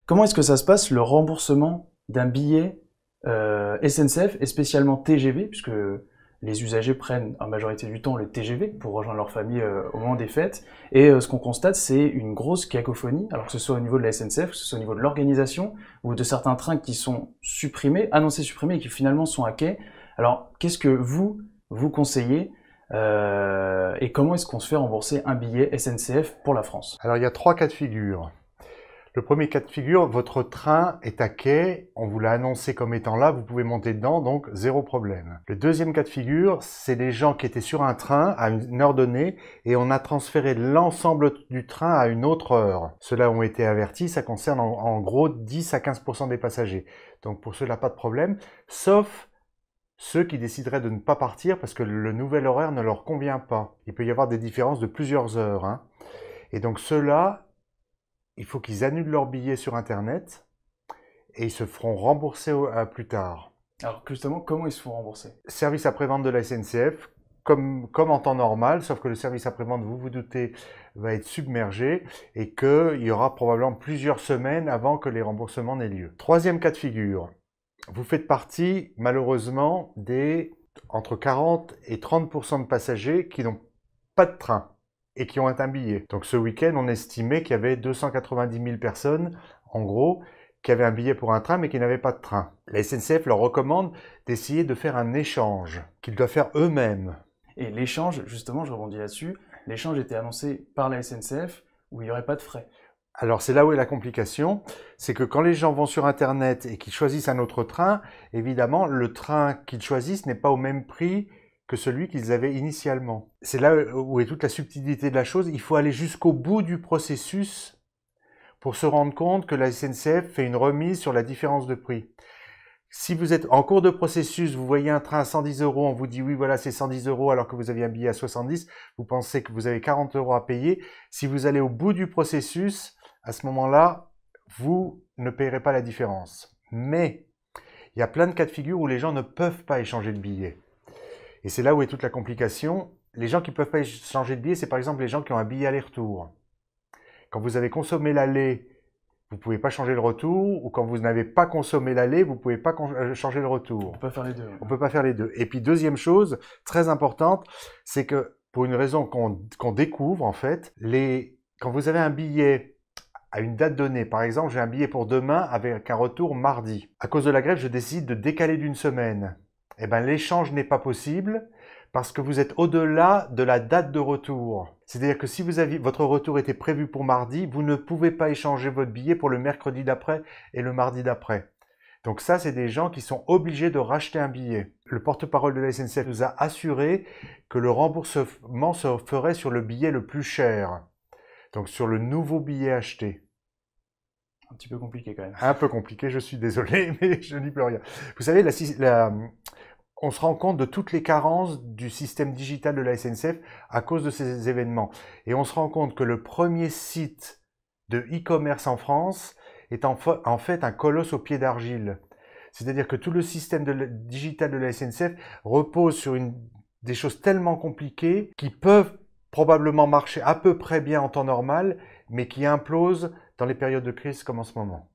Comment est-ce que ça se passe le remboursement d'un billet SNCF et spécialement TGV, puisque les usagers prennent en majorité du temps le TGV pour rejoindre leur famille au moment des fêtes. Et ce qu'on constate, c'est une grosse cacophonie, alors que ce soit au niveau de la SNCF, que ce soit au niveau de l'organisation, ou de certains trains qui sont supprimés, annoncés supprimés, et qui finalement sont à quai. Alors, qu'est-ce que vous conseillez et comment est-ce qu'on se fait rembourser un billet SNCF pour la France? Alors, il y a 3 cas de figure. Le premier cas de figure, votre train est à quai, on vous l'a annoncé comme étant là, vous pouvez monter dedans, donc zéro problème. Le deuxième cas de figure, c'est des gens qui étaient sur un train à une heure donnée et on a transféré l'ensemble du train à une autre heure. Ceux-là ont été avertis, ça concerne en gros 10 à 15% des passagers. Donc pour ceux-là, pas de problème, sauf ceux qui décideraient de ne pas partir parce que le nouvel horaire ne leur convient pas. Il peut y avoir des différences de plusieurs heures, hein. Et donc ceux-là, il faut qu'ils annulent leur billet sur Internet et ils se feront rembourser plus tard. Alors justement, comment ils se font rembourser? Service après-vente de la SNCF, comme en temps normal, sauf que le service après-vente, vous vous doutez, va être submergé et qu'il y aura probablement plusieurs semaines avant que les remboursements n'aient lieu. Troisième cas de figure, vous faites partie malheureusement des entre 40 et 30% de passagers qui n'ont pas de train et qui ont un billet. Donc ce week-end, on estimait qu'il y avait 290 000 personnes, en gros, qui avaient un billet pour un train mais qui n'avaient pas de train. La SNCF leur recommande d'essayer de faire un échange qu'ils doivent faire eux-mêmes. Et l'échange, justement, je rebondis là-dessus, l'échange était annoncé par la SNCF où il n'y aurait pas de frais. Alors c'est là où est la complication, c'est que quand les gens vont sur Internet et qu'ils choisissent un autre train, évidemment, le train qu'ils choisissent n'est pas au même prix que celui qu'ils avaient initialement. C'est là où est toute la subtilité de la chose. Il faut aller jusqu'au bout du processus pour se rendre compte que la SNCF fait une remise sur la différence de prix. Si vous êtes en cours de processus, vous voyez un train à 110 €, on vous dit oui, voilà, c'est 110 € alors que vous aviez un billet à 70, vous pensez que vous avez 40 € à payer. Si vous allez au bout du processus, à ce moment-là, vous ne payerez pas la différence. Mais il y a plein de cas de figure où les gens ne peuvent pas échanger de billet. Et c'est là où est toute la complication. Les gens qui ne peuvent pas changer de billet, c'est par exemple les gens qui ont un billet aller-retour. Quand vous avez consommé l'aller, vous ne pouvez pas changer le retour, ou quand vous n'avez pas consommé l'aller, vous ne pouvez pas changer le retour. On peut pas faire les deux. On ne peut pas faire les deux. Et puis deuxième chose, très importante, c'est que pour une raison qu'on découvre en fait, quand vous avez un billet à une date donnée, par exemple j'ai un billet pour demain avec un retour mardi. À cause de la grève, je décide de décaler d'une semaine. Eh ben, l'échange n'est pas possible parce que vous êtes au-delà de la date de retour. C'est-à-dire que si votre retour était prévu pour mardi, vous ne pouvez pas échanger votre billet pour le mercredi d'après et le mardi d'après. Donc ça, c'est des gens qui sont obligés de racheter un billet. Le porte-parole de la SNCF nous a assuré que le remboursement se ferait sur le billet le plus cher. Donc sur le nouveau billet acheté. Un petit peu compliqué quand même. Un peu compliqué, je suis désolé, mais je n'y peux rien. Vous savez, on se rend compte de toutes les carences du système digital de la SNCF à cause de ces événements. Et on se rend compte que le premier site de e-commerce en France est en fait un colosse au pied d'argile. C'est-à-dire que tout le système digital de la SNCF repose sur des choses tellement compliquées qui peuvent probablement marcher à peu près bien en temps normal, mais qui implosent dans les périodes de crise comme en ce moment.